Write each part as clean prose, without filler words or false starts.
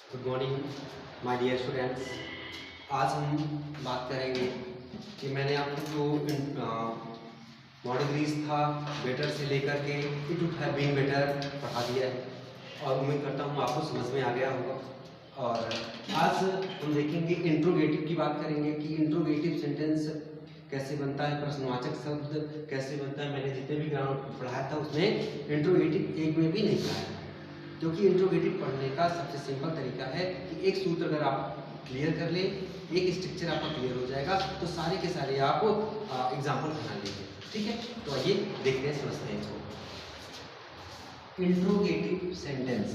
Good morning my dear students. आज हम बात करेंगे कि मैंने आपको जो मॉडल ग्रीस था बेटर से लेकर के it would have been better पढ़ा दिया है और उम्मीद करता हूँ आपको समझ में आ गया होगा। और आज हम देखेंगे इंट्रोगेटिव की बात करेंगे कि इंट्रोगेटिव सेंटेंस कैसे बनता है, प्रश्नवाचक शब्द कैसे बनता है। मैंने जितने भी ग्राउंड पढ़ाया था उसमें इंट्रोगेटिव एक में भी नहीं पढ़ाया, क्योंकि इंट्रोगेटिव पढ़ने का सबसे सिंपल तरीका है कि एक सूत्र अगर आप क्लियर कर ले, एक स्ट्रक्चर आपका क्लियर हो जाएगा तो सारे के सारे आप एग्जाम्पल बना लेंगे। ठीक है, तो आइए देखते हैं, समझते हैं इसको। इंट्रोगेटिव सेंटेंस,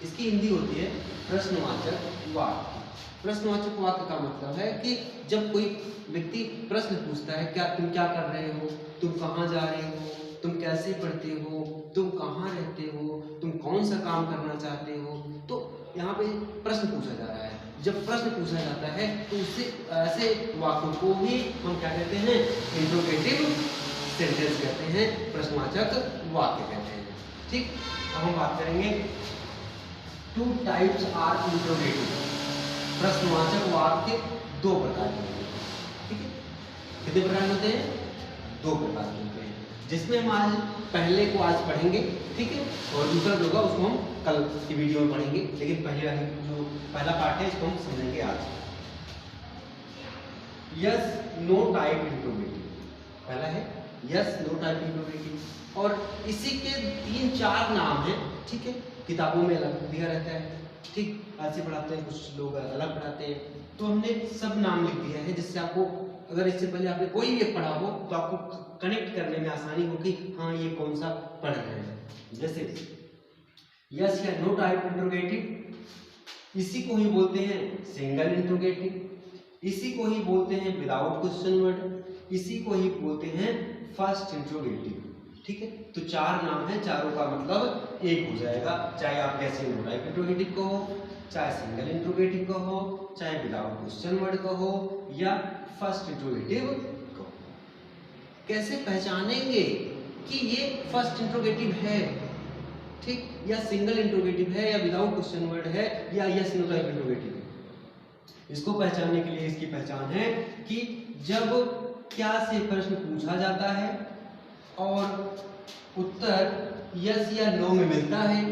इसकी हिंदी होती है प्रश्नवाचक वाक्य। प्रश्नवाचक वाक्य का मतलब है कि जब कोई व्यक्ति प्रश्न पूछता है, क्या तुम क्या कर रहे हो, तुम कहाँ जा रहे हो, तुम कैसे पढ़ते हो, तुम कहाँ रहते हो, तुम कौन सा काम करना चाहते हो, तो यहाँ पे प्रश्न पूछा जा रहा है। जब प्रश्न पूछा जाता है तो उससे ऐसे वाक्यों को ही हम क्या कहते हैं, इंट्रोगेटिव सेंटेंस कहते हैं, प्रश्नवाचक वाक्य कहते हैं। ठीक, अब हम बात करेंगे टू टाइप्स आर इंट्रोगेटिव। प्रश्नवाचक वाक्य दो प्रकार के होते हैं। ठीक है, कितने प्रकार होते हैं? दो प्रकार के होते हैं, जिसमें हम आज पहले को आज पढ़ेंगे। ठीक है, और दूसरा जो होगा उसको हम कल की वीडियो में पढ़ेंगे, लेकिन पहले वाली जो पहला पार्ट है इसको हम समझेंगे आज। यस नो टाइप इंट्रोगेटिव, पहला है यस नो टाइप इंट्रोगेटिव, और इसी के 3-4 नाम हैं। ठीक है, किताबों में अलग दिया रहता है। ठीक, ऐसे पढ़ाते हैं, कुछ लोग अलग पढ़ाते हैं, तो हमने सब नाम लिख दिया है, जिससे आपको अगर इससे पहले आपने कोई भी पढ़ा हो तो आपको कनेक्ट करने में आसानी होगी, हाँ ये कौन सा पढ़ रहे हैं। जैसे यस या नो टाइप इंट्रोगेटिव, इसी को ही बोलते हैं सिंगल इंट्रोगेटिव, इसी को ही बोलते हैं विदाउट क्वेश्चन वर्ड, इसी को ही बोलते हैं फर्स्ट इंट्रोगेटिव। ठीक है, तो 4 नाम है, चारों का मतलब एक हो जाएगा, चाहे आप कैसे नो टाइप इंट्रोगेटिव को हो, चाहे सिंगल इंट्रोगेटिव को हो, चाहे विदाउट क्वेश्चन वर्ड को हो, या फर्स्ट इंट्रोगेटिव को। कैसे पहचानेंगे कि ये फर्स्ट इंट्रोगेटिव है, ठीक, या सिंगल इंट्रोगेटिव है, या विदाउट क्वेश्चन वर्ड है, या यस नो टाइप इंट्रोगेटिव है? इसको पहचानने के लिए इसकी पहचान है कि जब क्या से प्रश्न पूछा जाता है और उत्तर यस या नो में मिलता है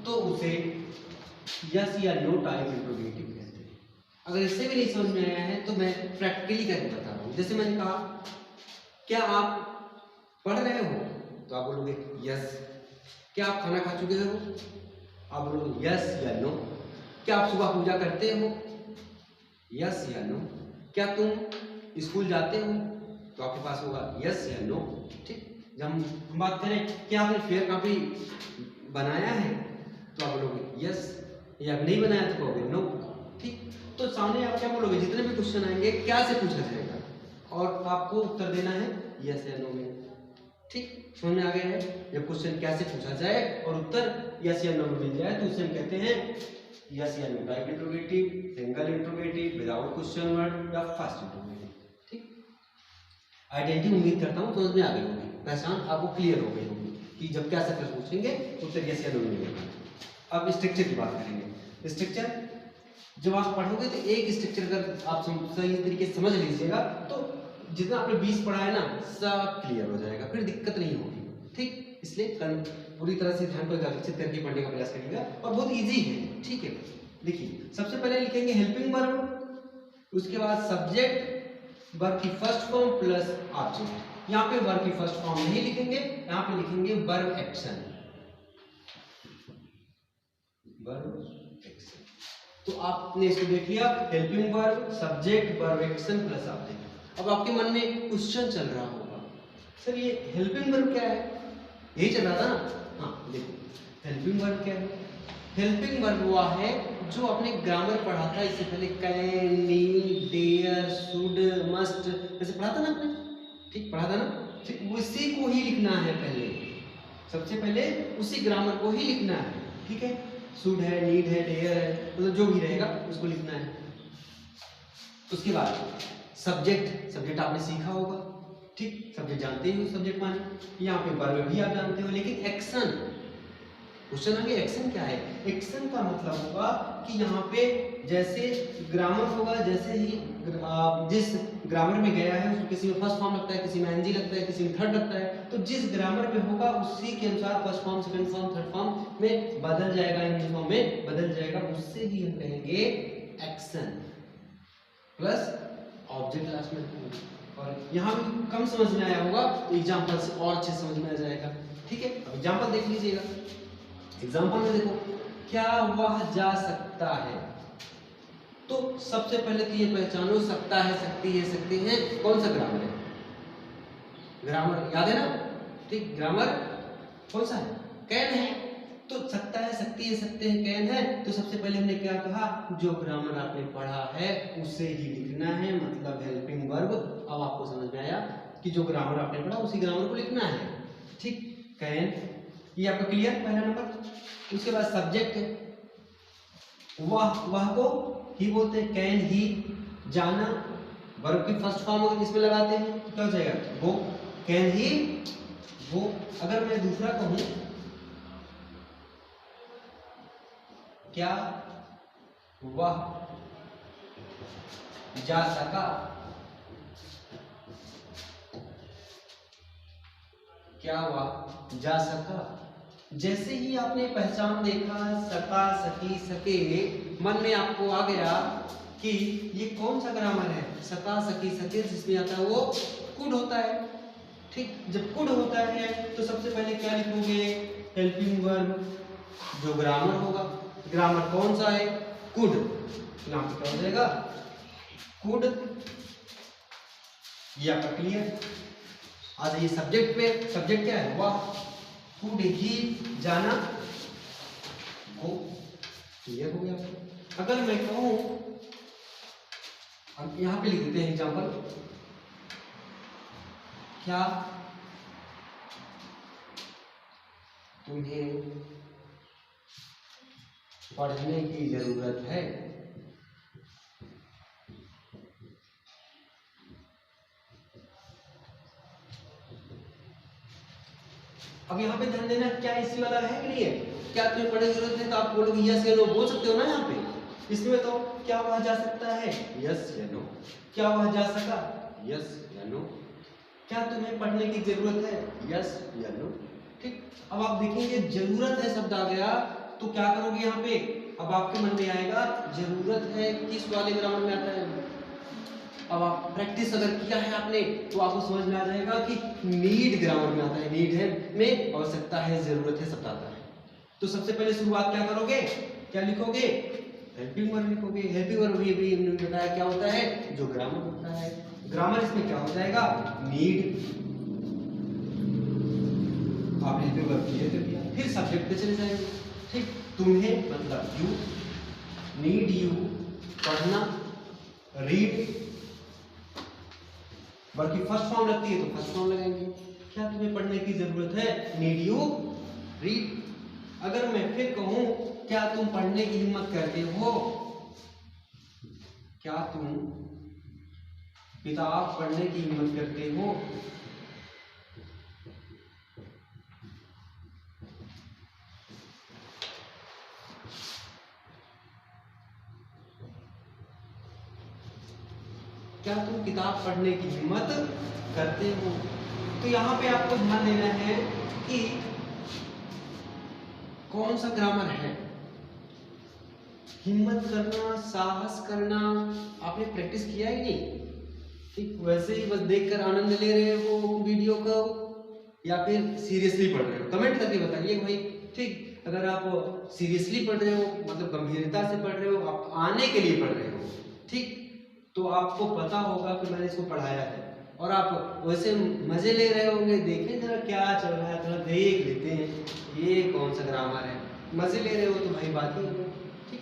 तो उसे यस या नो टाइप इंट्रोगेटिव कहते हैं। अगर इससे भी नहीं समझ में आया है तो मैं प्रैक्टिकली करके बता रहा हूँ। जैसे मैंने कहा, क्या आप पढ़ रहे हो, तो आप बोलोगे यस। क्या आप खाना खा चुके हो, आप बोलोगे यस या नो। क्या आप सुबह पूजा करते हो, यस या नो। क्या तुम स्कूल जाते हो, तो आपके पास होगा यस या नो। ठीक, जब हम बात करें कि आपने फेयर कॉपी बनाया है, तो आप बोलोगे यस, या नहीं बनाया तो कहोगे नो। ठीक, तो सामने आप क्या बोलोगे, जितने भी क्वेश्चन आएंगे क्या से पूछा जाएगा और आपको उत्तर देना है यस या नो में। ठीक, समझ में आ गया है? जब क्वेश्चन क्या से पूछा जाए और उत्तर यस या नो में मिल जाए तो उसे हम कहते हैं यस या no type interrogative, single interrogative, without question word, या फर्स्ट इंट्रोगेटिव। ठीक, आइडेंटिटी उम्मीद करता हूँ समझ में आ गई होगी, पहचान आपको क्लियर हो गई होगी कि जब क्या से प्रश्न पूछेंगे उत्तर यस या नो में मिलेगा। अब स्ट्रक्चर की बात करेंगे। स्ट्रक्चर जब आप पढ़ोगे तो एक स्ट्रक्चर अगर आप सही तरीके से समझ लीजिएगा तो जितना आपने 20 पढ़ा है ना, सब क्लियर हो जाएगा, फिर दिक्कत नहीं होगी। ठीक, इसलिए पूरी तरह से ध्यान को आकर्षित करके पढ़ने का प्रयास करिएगा और बहुत इजी है। ठीक है, देखिए सबसे पहले लिखेंगे हेल्पिंग वर्ब, उसके बाद सब्जेक्ट, वर्ब की फर्स्ट फॉर्म प्लस ऑब्जेक्ट। यहाँ पे वर्ब की फर्स्ट फॉर्म नहीं लिखेंगे, यहाँ पे लिखेंगे वर्ब एक्शन, वर्ब एक्शन। तो आपने इसको देख लिया, helping verb, subject, verb action plus object. अब आपके मन में क्वेश्चन चल रहा होगा, सर ये हेल्पिंग वर्ब क्या है? यही चल रहा था ना? हाँ, देखो हेल्पिंग वर्ब क्या है? हेल्पिंग वर्ब वो है जो आपने ग्रामर पढ़ा था इससे पहले, can, need, dare, should, must, ऐसे पढ़ा था ना आपने? ठीक, पढ़ा था ना? ठीक, उसी को ही लिखना है पहले, सबसे पहले उसी ग्रामर को ही लिखना है। ठीक है, शुड है, नीड है, डेयर है, मतलब जो भी रहेगा उसको लिखना है। उसके बाद सब्जेक्ट, सब्जेक्ट आपने सीखा होगा। ठीक, सब्जेक्ट जानते ही हो, सब्जेक्ट माने यहाँ पे वर्ब भी आप जानते हो, लेकिन एक्शन क्वेश्चन आगे एक्शन क्या है? एक्शन का मतलब होगा कि यहाँ पे जैसे ग्रामर होगा, जैसे ही जिस ग्रामर में गया है उसमें किसी में फर्स्ट फॉर्म लगता है, किसी में एनजी लगता है, किसी में थर्ड लगता है, तो जिस ग्रामर में होगा उसी के अनुसार first form, second form, third form में बदल जाएगा, इंग्लिश फॉर्म में बदल जाएगा, उससे ही हम कहेंगे एक्शन प्लस ऑब्जेक्ट लास्ट में। और यहाँ भी कम समझ में आया होगा तो एग्जाम्पल से और अच्छे समझ में आ जाएगा। ठीक है, अब एग्जाम्पल देख लीजिएगा। एग्जाम्पल में देखो, क्या वह जा सकता है, तो सबसे पहले तो ये पहचानो सकता है, सकती है, सकती है कौन सा ग्रामर है? ग्रामर याद है ना? ठीक, ग्रामर कौन सा है? कैन है। तो सकता है, सकती है, सकते हैं, कैन है। तो सबसे पहले हमने क्या कहा, जो ग्रामर आपने पढ़ा है उसे ही लिखना है, मतलब हेल्पिंग वर्ब। अब आपको समझ में आया कि जो ग्रामर आपने पढ़ा उसी ग्रामर को लिखना है। ठीक, कैन, ये आपका क्लियर पहला नंबर। उसके बाद सब्जेक्ट है, वह को ही बोलते हैं, कैन ही, जाना वर्ब की फर्स्ट फॉर्म अगर इसमें लगाते हैं तो क्या हो जाएगा, वो, कैन ही वो। अगर मैं दूसरा कहूं, क्या वह जा सका, क्या वह जा सका। जैसे ही आपने पहचान देखा सका, सकी, सके, मन में आपको आ गया कि ये कौन सा ग्रामर है, सका, सकी, सके, जिसमें आता है वो कुड होता है। ठीक, जब कुड होता है तो सबसे पहले क्या लिखोगे, हेल्पिंग वर्ब, जो ग्रामर होगा। ग्रामर कौन सा है, कुड, यहाँ पे क्या हो जाएगा, कुड। ये आपका क्लियर। आ जाइए सब्जेक्ट पे। सब्जेक्ट क्या है, वह, कुड ही, जाना, वो। क्लियर हो गया। अगर मैं कहूं, अब यहां पे लिख देते हैं एग्जांपल, क्या तुम्हें पढ़ने की जरूरत है। अब यहाँ पे ध्यान देना, क्या इसी वाला है कि नहीं है? क्या तुम्हें पढ़ने की जरूरत है, तो आप बोलोगे यस या नो बोल सकते हो ना। यहाँ पे इसमें तो क्या वह जा सकता है, यस या नो। क्या वह जा सका, यस या नो। क्या तुम्हें पढ़ने की जरूरत है, यस या नो। ठीक, अब आप देखेंगे जरूरत है शब्द आ गया तो क्या करोगे यहाँ पे, अब आपके मन में आएगा जरूरत है किस वाले ग्रामर में आता है। अब आप प्रैक्टिस अगर किया है आपने तो आपको समझ में आ जाएगा कि नीड ग्रामर में आता है, नीड है में, आवश्यकता है, जरूरत है शब्द आता है। तो सबसे पहले शुरुआत क्या करोगे, क्या लिखोगे, हेल्पिंग वर्ब लिखोगे। हेल्पिंग वर्ब भी हमने बताया क्या होता है, जो ग्रामर होता है। ग्रामर इसमें क्या हो जाएगा, नीड। आप हेल्पिंग वर्ब क्लियर कर दिया, फिर सब्जेक्ट पे चले जाएंगे। ठीक, तुम्हें मतलब यू, नीड यू, पढ़ना, रीड, वर्ब की फर्स्ट फॉर्म लगती है तो फर्स्ट फॉर्म लगाएंगे। क्या तुम्हें पढ़ने की जरूरत है, नीड यू रीड। अगर मैं फिर कहूं, क्या तुम पढ़ने की हिम्मत करते हो, क्या तुम किताब पढ़ने की हिम्मत करते हो। क्या तुम किताब पढ़ने की हिम्मत करते हो। तो यहाँ पे आपको ध्यान देना है कि कौन सा ग्रामर है। हिम्मत करना, साहस करना, आपने प्रैक्टिस किया ही नहीं। ठीक, वैसे ही बस देखकर आनंद ले रहे हो वीडियो को, या फिर सीरियसली पढ़ रहे हो, कमेंट करके बताइए भाई। ठीक, अगर आप सीरियसली पढ़ रहे हो, मतलब गंभीरता से पढ़ रहे हो, आप आने के लिए पढ़ रहे हो, ठीक, तो आपको पता होगा कि मैंने इसको पढ़ाया है, और आप वैसे मजे ले रहे होंगे। देखें जरा क्या चल रहा है, थोड़ा देख लेते हैं ये कौन सा ग्रामर है। मजे ले रहे हो तो भाई बात ही है। ठीक,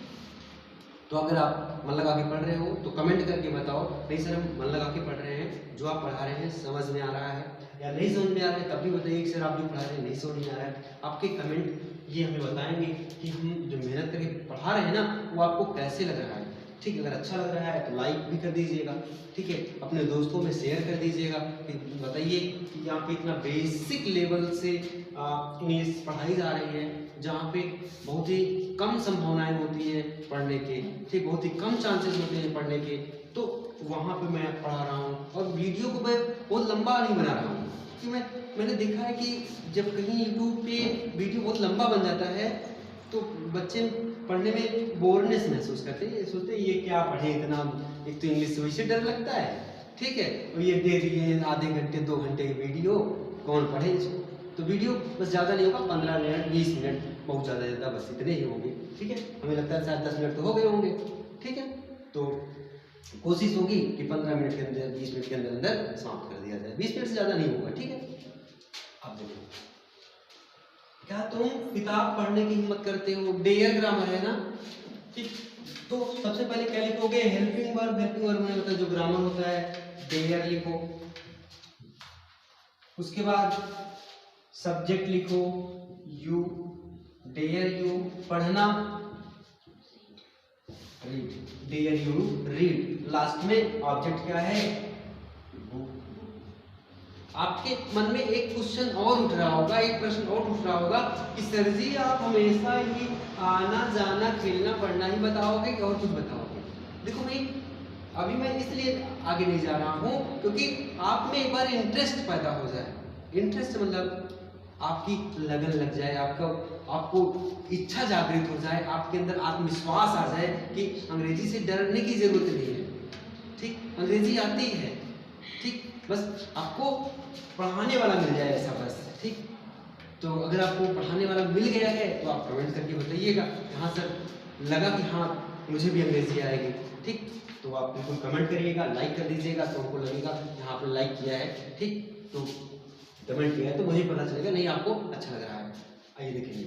तो अगर आप मन लगा के पढ़ रहे हो तो कमेंट करके बताओ, नहीं सर हम मन लगा के पढ़ रहे हैं, जो आप पढ़ा रहे हैं समझ में आ रहा है, या नहीं समझ में आ रहा है तब भी बताइए कि सर आप जो पढ़ा रहे हैं नहीं समझ में आ रहा है। आपके कमेंट ये हमें बताएंगे कि हम जो मेहनत करके पढ़ा रहे हैं ना वो आपको कैसे लग रहा है। ठीक, अगर अच्छा लग रहा है तो लाइक भी कर दीजिएगा। ठीक है, अपने दोस्तों में शेयर कर दीजिएगा कि बताइए कि यहाँ पे इतना बेसिक लेवल से इंग्लिश पढ़ाई जा रही है। जहाँ पे बहुत ही कम संभावनाएं होती हैं पढ़ने के, ठीक, बहुत ही कम चांसेस होते हैं पढ़ने के, तो वहाँ पे मैं पढ़ा रहा हूँ। और वीडियो को मैं बहुत लंबा नहीं बना रहा हूँ, कि मैंने देखा है कि जब कहीं यूट्यूब पे वीडियो बहुत लंबा बन जाता है तो बच्चे पढ़ने में बोरनेस महसूस करते हैं, सोचते हैं ये क्या पढ़े इतना, एक तो इंग्लिश वैसे डर लगता है, ठीक है, और ये दे दिए आधे घंटे 2 घंटे की वीडियो, कौन पढ़े इसको। तो वीडियो बस ज़्यादा नहीं होगा, 15 मिनट 20 मिनट, बहुत ज़्यादा बस इतने ही होंगे, ठीक है। हमें लगता है शायद 10 मिनट तो हो गए होंगे, ठीक है। तो कोशिश होगी कि 15 मिनट के अंदर 20 मिनट के अंदर अंदर समाप्त कर दिया जाए, 20 मिनट से ज़्यादा नहीं होगा, ठीक है। अब देखो, क्या तुम किताब पढ़ने की हिम्मत करते हो? डेयर ग्रामर है ना, ठीक। तो सबसे पहले क्या लिखोगे? Helping verb. हेल्पिंग वर्ब में होता है जो ग्रामर होता है, डेयर लिखो। उसके बाद सब्जेक्ट लिखो, यू, डेयर यू पढ़ना, read, dare you read. Last में ऑब्जेक्ट क्या है? बुक। आपके मन में एक क्वेश्चन और उठ रहा होगा, एक प्रश्न और उठ रहा होगा कि सर जी आप हमेशा ही आना जाना खेलना पढ़ना ही बताओगे कि और कुछ बताओगे? देखो भाई, अभी मैं इसलिए आगे नहीं जा रहा हूँ क्योंकि आप में एक बार इंटरेस्ट पैदा हो जाए। इंटरेस्ट मतलब आपकी लगन लग जाए, आपको इच्छा जागृत हो जाए, आपके अंदर आत्मविश्वास आ जाए कि अंग्रेजी से डरने की जरूरत नहीं है, ठीक, अंग्रेजी आती है, ठीक, बस आपको पढ़ाने वाला मिल जाए ऐसा, बस, ठीक। तो अगर आपको पढ़ाने वाला मिल गया है तो आप कमेंट करके बताइएगा, हाँ सर लगा कि हाँ मुझे भी अंग्रेजी आएगी, ठीक। तो आप बिल्कुल कमेंट करिएगा, लाइक कर दीजिएगा, तो हमको लगेगा कि हाँ आपने लाइक किया है, ठीक। तो कमेंट किया है तो मुझे पता चलेगा नहीं आपको अच्छा लग रहा है। आइए देखेंगे,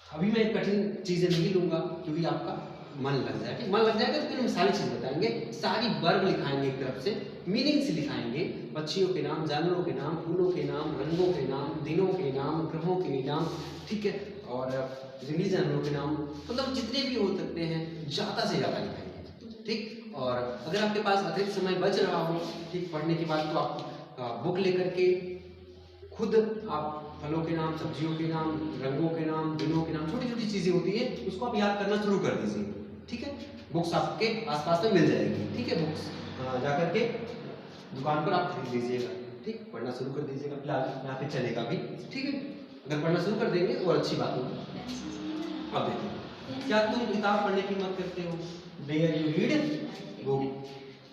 अभी मैं कठिन चीजें नहीं लूंगा क्योंकि आपका मन लग जाएगा, मन लग जाएगा तो फिर हम सारी चीज बताएंगे, सारी वर्ब लिखाएंगे एक तरफ से, मीनिंग से लिखाएंगे, पक्षियों के नाम, जानवरों के नाम, फूलों के नाम, रंगों के नाम, दिनों के नाम, ग्रहों के नाम, ठीक है, और जंगली जानवरों के नाम, मतलब जितने भी हो सकते हैं ज़्यादा से ज़्यादा लिखाएंगे, ठीक। और अगर आपके पास अतिरिक्त समय बच रहा हो, ठीक, पढ़ने के बाद, तो आप बुक लेकर के खुद आप फलों के नाम, सब्जियों के नाम, रंगों के नाम, दिनों के नाम, छोटी छोटी चीज़ें होती है उसको आप याद करना शुरू कर दीजिए, ठीक है। बुक्स आपके आसपास में मिल जाएगी, ठीक है, बुक्स जाकर के दुकान पर आप खरीद लीजिएगा, ठीक, पढ़ना शुरू कर दीजिएगा, फिलहाल यहाँ पे चलेगा भी, ठीक है। अगर पढ़ना शुरू कर देंगे तो अच्छी बात होगी। अब देखिए, क्या तुम किताब पढ़ने की हिम्मत करते हो? Dare you read book.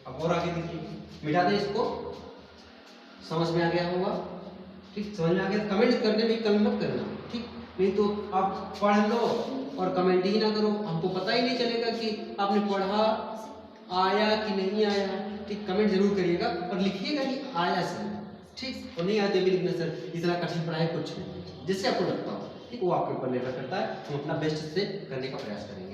अब और आगे देखिए, मिटा दें इसको, समझ में आ गया होगा, ठीक, समझ में आ गया। कमेंट करने में कमी मत करना, ठीक, नहीं तो आप पढ़ लो और कमेंट ही ना करो, हमको पता ही नहीं चलेगा कि आपने पढ़ा, आया कि नहीं आया, ठीक। कमेंट जरूर करिएगा और लिखिएगा कि आया सर, ठीक, और नहीं आते भी लिखना सर इतना कठिन पढ़ाई कुछ नहीं, जिससे आपको लगता हो, ठीक, वो आपके ऊपर निर्भर करता है, हम अपना बेस्ट से करने का प्रयास करेंगे।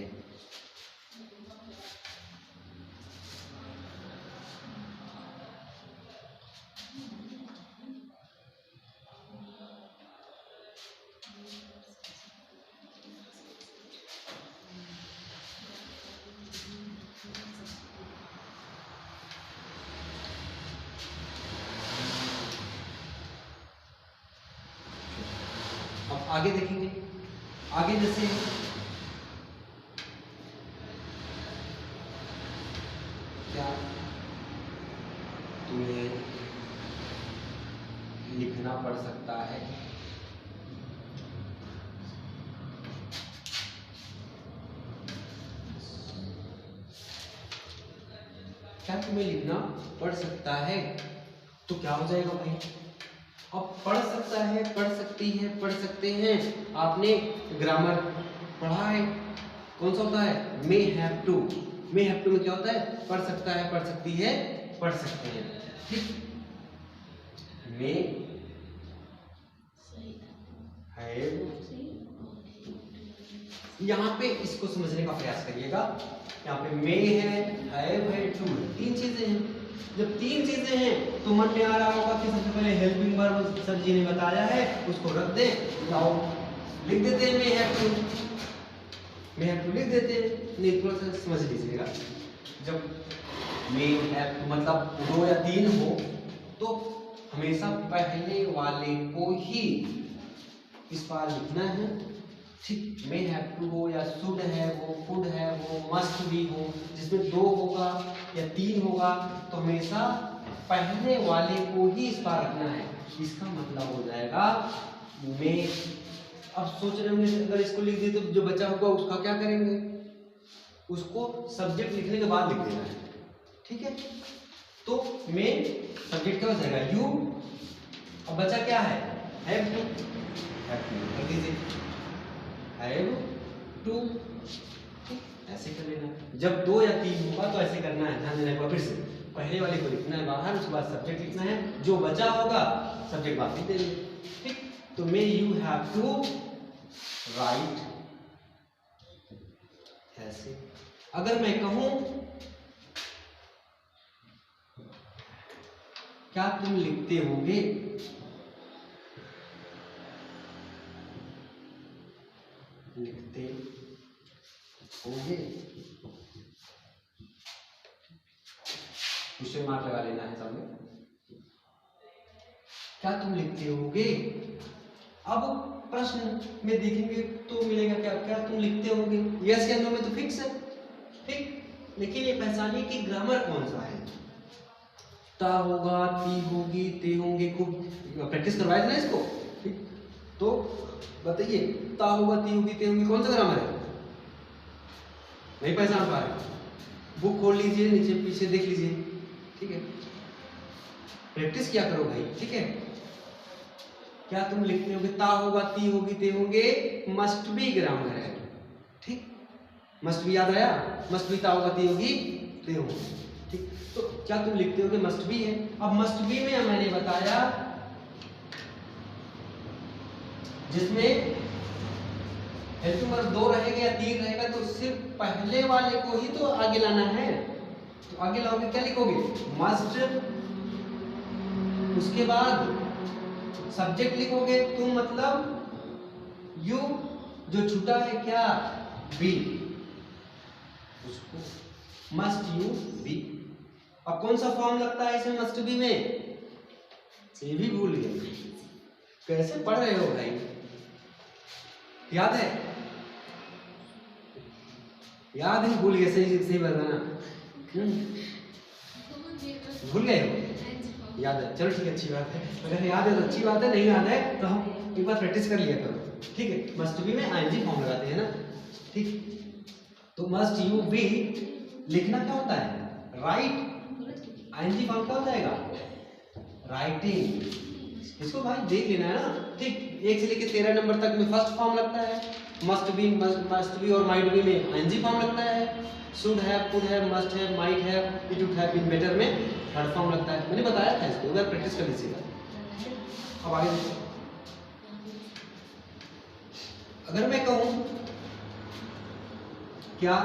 अब आगे देखेंगे, आगे जैसे क्या तुम्हें लिखना पड़ सकता है? क्या तुम्हें लिखना पड़ सकता है? तो क्या हो जाएगा भाई? अब पढ़ सकता है, पढ़ सकती है, पढ़ सकते हैं, आपने ग्रामर पढ़ा है, कौन सा होता है? May have to. May have to में क्या होता है? पढ़ सकता है, पढ़ सकती है, पढ़ सकते हैं, ठीक। मे हैव, यहाँ पे इसको समझने का प्रयास करिएगा, यहाँ पे मे है, हैव है, टू, तीन चीजें हैं। जब तीन चीजें हैं तो मन में आ रहा होगा कि सबसे पहले हेल्पिंग वर्ब सर जी ने बताया है उसको रख दे, जाओ लिख देते हैं may have to, may have to लिख देते हैं। नहीं, थोड़ा सा समझ लीजिएगा, जब मे हैव टू मतलब दो या तीन हो तो हमेशा पहले वाले को ही इस बार लिखना है, ठीक। मे हैव टू हो या शुड है वो, कुड है वो, मस्ट भी हो, जिसमें 2 होगा या 3 होगा तो हमेशा पहले वाले को ही इस बार रखना है। इसका मतलब हो जाएगा मे। अब सोच रहे होंगे अगर इसको लिख दिए तो जो बचा होगा उसका क्या करेंगे, उसको सब्जेक्ट लिखने के बाद लिख देना है, ठीक है। तो मे सब्जेक्ट क्या हो जाएगा यू, अब बचा क्या है हैव टू, कर दीजिए हैव टू, ठीक। ऐसे कर लेना, जब 2 या 3 होगा तो ऐसे करना है, ध्यान देना। फिर से पहले वाले को लिखना है बाहर, उसके बाद सब्जेक्ट लिखना है, जो बचा होगा सब्जेक्ट बाद लिख देंगे, ठीक। तो may you have to write, ऐसे। अगर मैं कहूं क्या तुम लिखते होगे, लिखते होंगे, क्वेश्चन मार्क लगा लेना है सामने, क्या तुम लिखते होगे। अब प्रश्न में देखेंगे तो मिलेगा क्या, क्या तुम लिखते होगे, यस या नो में तो फिक्स है, ठीक। लेकिन ये पहचानिए कि ग्रामर कौन सा है, ता होगा, ती होगी, ते होंगे, खूब प्रैक्टिस करवाए थे ना इसको, ठीक। तो बताइए ता होगा, ती होगी, ते होंगे, कौन सा ग्रामर है, नहीं पहचान पा रहे, बुक खोल लीजिए, नीचे पीछे देख लीजिए, ठीक है। प्रैक्टिस किया करो भाई, ठीक है। क्या तुम लिखते होगे, ता होगा, ती होगी, ते होंगे, मस्ट बी ग्रामर है, ठीक। मस्ट बी याद आया, मस्ट बी ता होगा, ती होगी, ते होंगे, ठीक। तो क्या तुम लिखते होगे मस्ट बी है। अब मस्ट बी में मैंने बताया जिसमें हेल्पिंग वर्ब 2 रहेगा या 3 रहेगा तो सिर्फ पहले वाले को ही तो आगे लाना है, तो आगे लाओगे क्या लिखोगे मस्ट, उसके बाद सब्जेक्ट लिखोगे तुम, मतलब यू, जो छूटा है क्या बी, उसको मस्ट यू बी। अब कौन सा फॉर्म लगता है इसमें मस्ट बी में, ये भी भूल गए, कैसे पढ़ रहे हो भाई, याद है, याद है, भूल गए, सही सही बताना, भूल गए हो, याद है, चलो ठीक है, अच्छी बात है, अगर याद है तो अच्छी बात है, नहीं याद है तो हम एक बार प्रैक्टिस कर लिया करो, ठीक है। मस्ट बी में आईएनजी फॉर्म लगाते हैं ना, ठीक। तो मस्ट यू बी लिखना क्या होता है, राइट, आईएनजी फॉर्म क्या हो जाएगा राइटिंग, इसको भाई देख लेना है ना, ठीक। 1 से लेकर 13 नंबर तक में फर्स्ट फॉर्म लगता है, मस्ट बी और माइट बी में आईएनजी फॉर्म लगता है, should have, could have, must have, might have, it would have been better में थर्ड फॉर्म लगता है, मैंने बताया था इसको, अगर प्रैक्टिस कर लीजिएगा। अब आगे देखो, अगर मैं कहूं क्या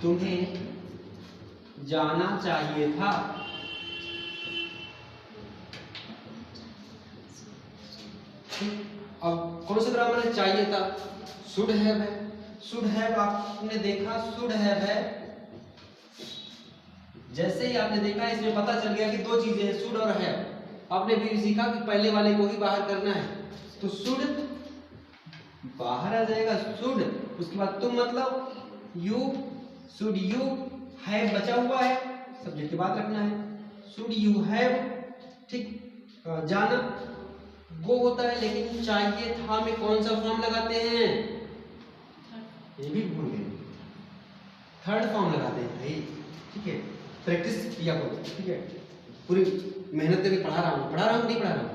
तुम्हें जाना चाहिए था, अब कौन सा ग्रामर है, चाहिए था, शुड हैव है, शुड हैव आपने देखा शुड हैव है, जैसे ही आपने देखा इसमें पता चल गया कि 2 चीजें हैं शुड और हैव, आपने भी सीखा कि पहले वाले को ही बाहर करना है, तो शुड बाहर आ जाएगा शुड, उसके बाद तुम मतलब यू, शुड यू, हैव बचा हुआ है, सब्जेक्ट के बाद रखना है, शुड यू हैव, ठीक। जाना वो होता है, लेकिन चाहिए था में कौन सा फॉर्म लगाते हैं, ये भी भूल गए, थर्ड फॉर्म लगाते हैं भाई, ठीक है। प्रैक्टिस किया करो, ठीक है, पूरी मेहनत करके पढ़ा रहा हूँ नहीं पढ़ा रहा हूँ,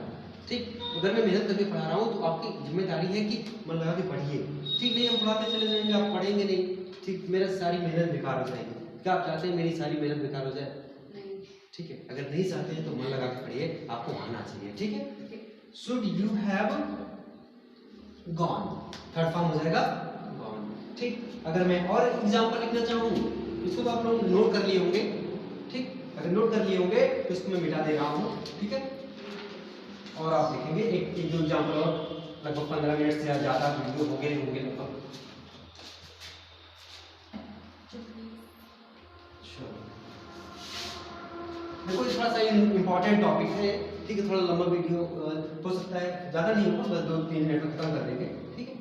ठीक। अगर मैं मेहनत करके पढ़ा रहा हूँ तो आपकी जिम्मेदारी है कि मन लगा के पढ़िए, ठीक। नहीं हम पढ़ाते चले जाएंगे, आप पढ़ेंगे नहीं, ठीक, मेरा सारी मेहनत बेकार हो जाएगी। क्या आप चाहते हैं मेरी सारी मेहनत बेकार हो जाए, ठीक है। अगर नहीं चाहते हैं तो मन लगा के पढ़िए, आपको आना चाहिए, ठीक है। Should you have gone, third form हो जाएगा गॉन, ठीक। अगर मैं और एग्जांपल लिखना चाहूँ, इसको तो आप लोग नोट कर लिए होंगे, ठीक। अगर नोट कर लिए होंगे तो इसको मैं मिटा दे रहा हूँ, ठीक है। और आप लिखेंगे एक दो एग्जांपल, और लगभग 15 मिनट से ज़्यादा वीडियो होंगे लगभग। देखो थोड़ा सा इम्पोर्टेंट टॉपिक है, ठीक है, थोड़ा लंबा वीडियो हो सकता है, ज़्यादा नहीं होगा, बस 2-3 मिनट में खत्म कर देंगे, ठीक है।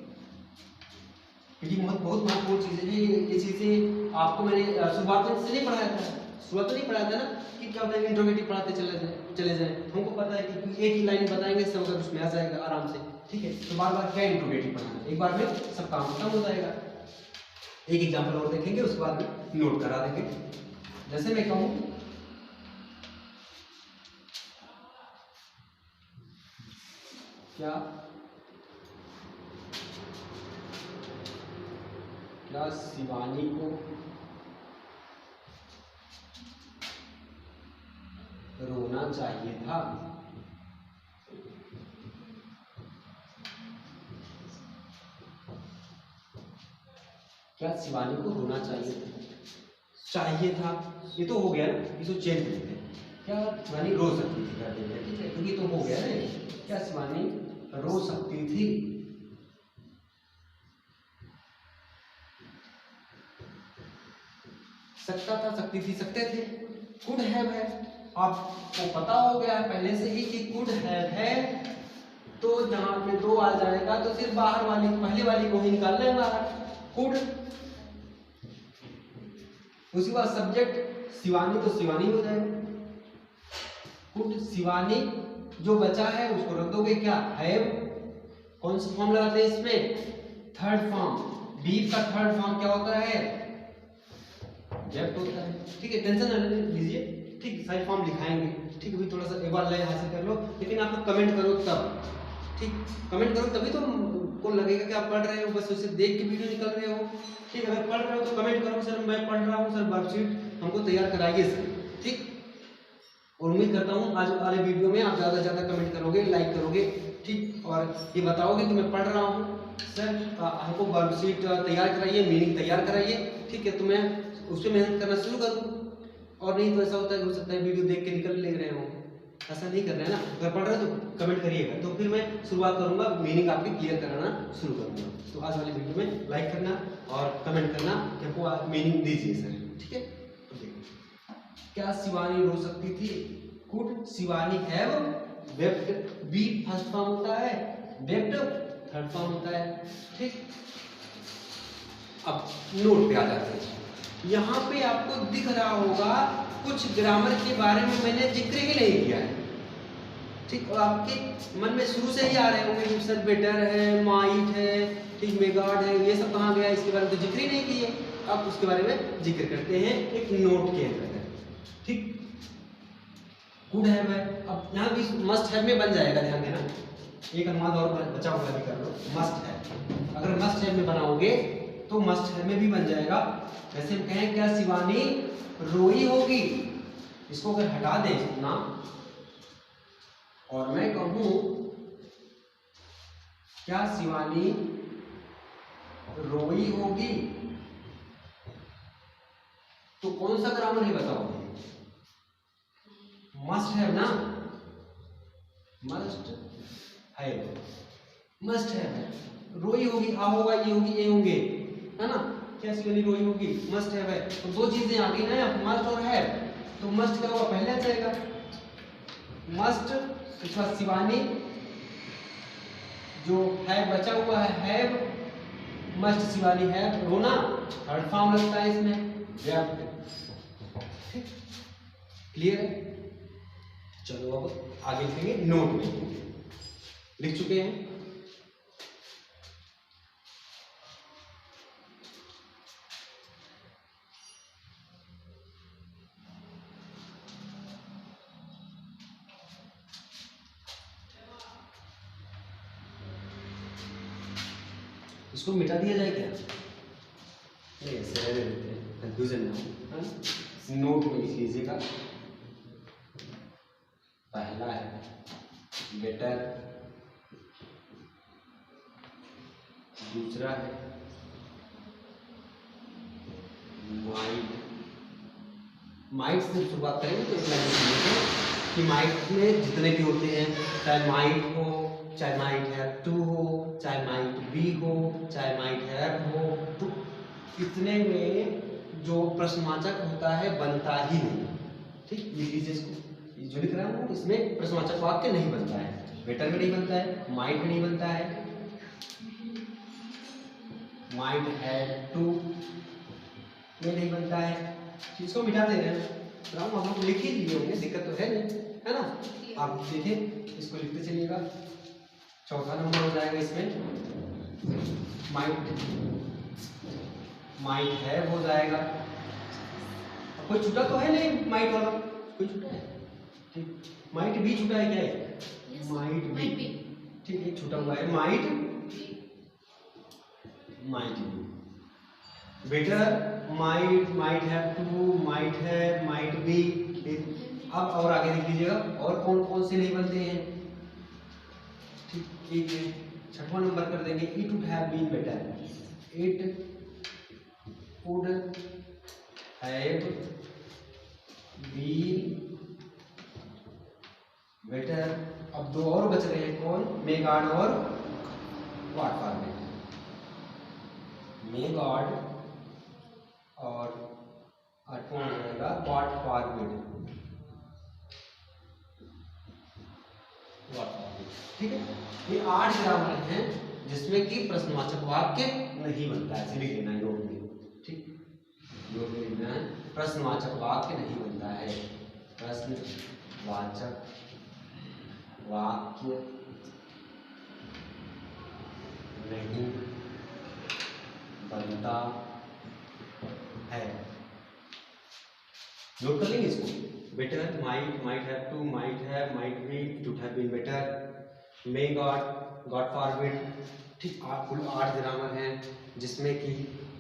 क्योंकि बहुत महत्वपूर्ण चीज़ है ये चीज़ें आपको मैंने शुरुआत में से नहीं पढ़ाया था, शुरुआत में नहीं पढ़ाया था ना कि क्या होता है इंट्रोगेटिव पढ़ाते चले जाए। हमको पता है कि एक ही लाइन बताएंगे सब अगर उसमें आ जाएगा आराम से, ठीक है। तो बार बार क्या इंट्रोगेटिव पढ़ाना, एक बार में सब काम खत्म हो जाएगा। एक एग्जाम्पल और देखेंगे, उसके बाद में नोट करा देंगे। जैसे मैं कहूँ क्या शिवानी को रोना चाहिए था? क्या शिवानी को रोना चाहिए था, ये तो हो गया ना, इसको चेंज कर देते हैं। क्या शिवानी रो सकती थी कर देंगे, ठीक है, क्योंकि तो हो गया ना। क्या शिवानी रो सकती थी? सकता था, सकती थी, सकते थे। कुड हैव है, आपको पता हो गया है पहले से ही कि कुड हैव है, तो जहां पे दो आ जाएगा तो सिर्फ बाहर वाली पहले वाली को ही निकालना है बाहर, कुड। उसके बाद सब्जेक्ट शिवानी, तो शिवानी हो जाएगा, कुड शिवानी। जो बचा है उसको रख दोगे क्या, हैव। कौन सा फॉर्म लगाते हैं इसमें, थर्ड फॉर्म। बी का थर्ड फॉर्म क्या होता है, लेफ्ट होता है, ठीक है। टेंशन न लीजिए, ठीक, साइड फॉर्म लिखाएंगे, ठीक है। थोड़ा सा एक बार लय हासिल कर लो, लेकिन आप कमेंट करो तब, ठीक, कमेंट करो तभी तो को लगेगा कि आप पढ़ रहे हो, बस उसे देख के वीडियो निकल रहे हो, ठीक। अगर पढ़ रहे हो तो कमेंट करो, सर मैं पढ़ रहा हूँ, सर वर्कशीट हमको तैयार कराइए सर, ठीक। और उम्मीद करता हूँ आज वाले वीडियो में आप ज़्यादा से ज़्यादा कमेंट करोगे, लाइक करोगे, ठीक, और ये बताओगे कि मैं पढ़ रहा हूँ सर, हमको वर्कशीट तैयार कराइए, मीनिंग तैयार कराइए, ठीक है। तो मैं उस पर मेहनत करना शुरू करूँ, और नहीं तो ऐसा होता है, हो सकता है वीडियो देख के निकल ले रहे हो, ऐसा नहीं कर रहे हैं ना। अगर पढ़ रहे हो तो कमेंट करिएगा, तो फिर मैं शुरुआत करूँगा, मीनिंग आपकी क्लियर कराना शुरू करूँगा। तो आज वाले वीडियो में लाइक करना और कमेंट करना कि हमको मीनिंग दीजिए सर, ठीक है। क्या शिवानी रो सकती थी, could Shivani have wept. Be first form होता है, वेप्ट थर्ड फॉर्म होता है, ठीक। अब नोट पे आ जाते हैं। यहाँ पे आपको दिख रहा होगा कुछ ग्रामर के बारे में मैंने जिक्र ही नहीं किया है, ठीक। और आपके मन में शुरू से ही आ रहे होंगे कि सर बेटर है, माइट है, ठीक, मेगाड है, ये सब कहाँ गया, इसके बारे में तो जिक्र ही नहीं किए। अब उसके बारे में जिक्र करते हैं एक नोट के अंदर, ठीक। गुड हैव है, अब यहाँ भी मस्ट हैव में बन जाएगा, ध्यान देना। एक अनुवाद और बचा हुआ भी कर लो, मस्ट है। अगर मस्ट हैव में बनाओगे तो मस्ट हैव में भी बन जाएगा। जैसे हम कहें क्या शिवानी रोई होगी, इसको अगर हटा दें ना, और मैं कहूं क्या शिवानी रोई होगी, तो कौन सा ग्रामर है बताओ, मस्ट हैव ना, मस्ट हैव, मस्ट हैव। रोई होगी, आ होगा, ये होगी, ए होंगे, है ना। क्या शिवानी रोई होगी, मस्ट हैव है, तो दो चीजें आ गई ना, मस्ट और हैव। तो मस्ट क्या होगा, पहले आ जाएगा मस्ट, उसके बाद शिवानी, जो हैव बचा हुआ है हैव, मस्ट शिवानी हैव, रोना थर्ड फॉर्म लगता है इसमें, ठीक, क्लियर है। चलो अब आगे लिखेंगे, नोट में लिख चुके हैं। इसको मिटा दिया जाए क्या, नहीं ऐसे रहने देते हैं, कंफ्यूजन ना हो। नोट में लिख लीजिएगा, पहला है बेटर, दूसरा है माइट। माइट से शुरुआत करेंगे तो इतना कि माइट में जितने भी होते हैं, चाहे माइट हो, चाहे माइट हैव टू हो, चाहे माइट बी हो, चाहे माइट हैव हो, तो इतने में जो प्रश्नवाचक होता है बनता ही नहीं, ठीक। लिख लीजिए इसको, जो लिख रहा हूँ इसमें प्रश्नवाचक वाक्य नहीं बनता है। बेटर में नहीं बनता है, माइट में नहीं बनता है, माइट हैड टू में नहीं बनता है। इसको मिटा दे रहे हैं, हम लोग लिख ही लिए होंगे, दिक्कत तो है नहीं, है ना। आप देखिए इसको लिखते चलिएगा। चौथा नंबर हो जाएगा इसमें माइट है हो जाएगा। कोई छुटा तो है नहीं माइट वाला, कोई छुटा है? ठीक, माइट भी छुटा है क्या है? माइट भी, ठीक है, छुटा हुआ है might be. Better might have to, might है, माइट बी। अब और आगे देख लीजिएगा और कौन कौन से नहीं बनते हैं। ठीक, एक छठवां नंबर कर देंगे, it would have been better. It would have been better. अब दो और बच रहे हैं, कौन? मे गॉड और गॉड फॉरबिड। मे गॉड और कौन हो जाएगा? God forbid. ठीक है, ये 8 ग्रामर हैं जिसमें कि प्रश्नवाचक वाक्य नहीं बनता है। ऐसे लिख लेना है नोट में, ठीक, नोट में लिखना है, प्रश्नवाचक वाक्य नहीं बनता है। प्रश्नवाचक वाक्य नहीं बनता है। नोट कर लेंगे इसको। Better, might have to, might have, might be, it would have been better, may God forbid. ठीक, कुल 8 ग्रामर हैं जिसमें कि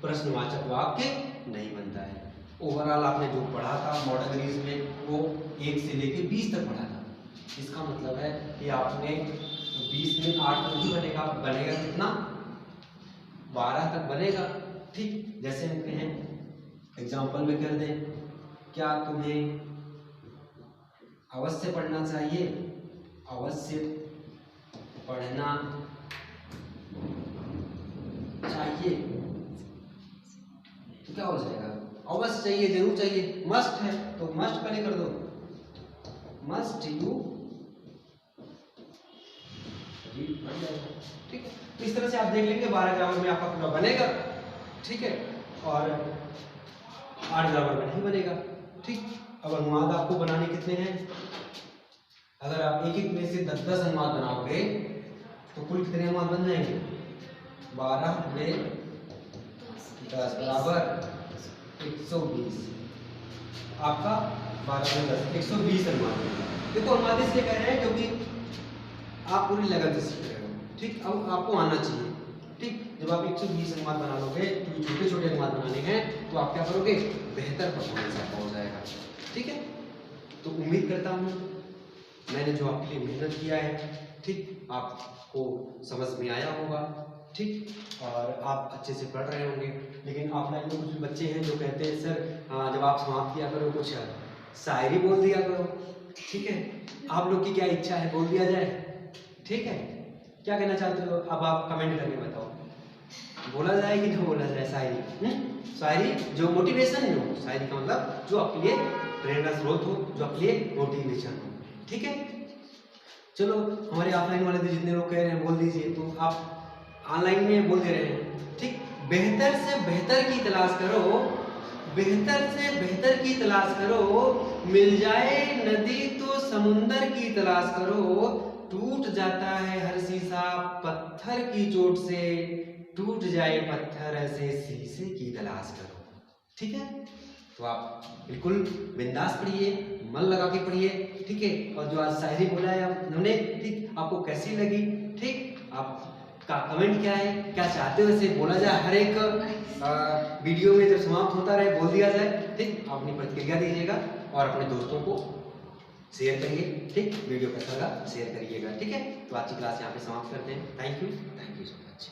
प्रश्नवाचक वाक्य नहीं बनता है। ओवरऑल आपने जो पढ़ा था मॉडल इंग्लिश में वो 1 से लेके 20 तक पढ़ा था। इसका मतलब है कि आपने 20 में 8 तक ही बनेगा कितना? 12 तक बनेगा। ठीक, जैसे हम कहें एग्जाम्पल में कर दें, क्या तुम्हें अवश्य पढ़ना चाहिए? अवश्य पढ़ना चाहिए तो क्या हो जाएगा? अवश्य चाहिए, जरूर चाहिए, मस्ट है तो मस्ट पहले कर दो, मस्ट यू रीड, पढ़ जाएगा। ठीक है, तो इस तरह से आप देख लेंगे 12 ग्रामर में आपका पूरा बनेगा। ठीक है, और 8 ग्रामर में नहीं बनेगा। ठीक, अब अनुवाद आपको बनाने कितने हैं? अगर आप एक एक में से 10-10 अनुवाद बनाओगे तो कुल कितने अनुवाद बन जाएंगे? 12 गुणे 10 बराबर 120। आपका 12 गुणे 10 120 अनुवाद। देखो अनुवाद इसलिए कह रहे हैं क्योंकि आप पूरी लगन से सीख रहे हो। ठीक, अब आपको आना चाहिए। ठीक, जब आप 120 अनुवाद बना लोगे, क्योंकि छोटे छोटे अनुवाद बनाने हैं, तो आप क्या करोगे? बेहतर परफॉर्मेंस आपका हो जाएगा। ठीक है, तो उम्मीद करता हूँ मैंने जो आपके लिए मेहनत किया है, ठीक, आपको समझ में आया होगा। ठीक, और आप अच्छे से पढ़ रहे होंगे। लेकिन ऑफलाइन में कुछ बच्चे हैं जो कहते हैं सर जब आप समाप्त किया करो कुछ शायरी बोल दिया करो। ठीक है, आप लोग की क्या इच्छा है, बोल दिया जाए? ठीक है, क्या कहना चाहते हो? अब आप कमेंट करके बताओ, बोला जाए कि नहीं बोला जाए शायरी? शायरी जो मोटिवेशन हो, शायरी का मतलब जो आपके लिए प्रेरणा स्रोत हो, जो आपके लिए मोटिवेशन हो। ठीक है, चलो हमारे ऑफलाइन वाले तो जितने लोग कह रहे हैं बोल दीजिए, तो आप ऑनलाइन में बोल दे रहे हैं। ठीक, बेहतर से बेहतर की तलाश करो, बेहतर से बेहतर की तलाश करो, मिल जाए नदी तो समुंदर की तलाश करो, टूट जाता है हर शीशा पत्थर की चोट से, टूट जाए पत्थर ऐसे शीशे की तलाश करो। ठीक है, तो आप बिल्कुल बिंदास पढ़िए, मन लगा के पढ़िए। ठीक है, और जो आज शायरी बोला है हमने, ठीक, आपको कैसी लगी? ठीक, आपका कमेंट क्या है, क्या चाहते हो इसे बोला जाए? हर एक वीडियो में जब समाप्त होता रहे बोल दिया जाए। ठीक, आप अपनी प्रतिक्रिया दीजिएगा और अपने दोस्तों को शेयर करिए। ठीक, वीडियो कैसा लगा शेयर करिएगा। ठीक है, तो आज की क्लास यहाँ पे समाप्त करते हैं। Thank you so much.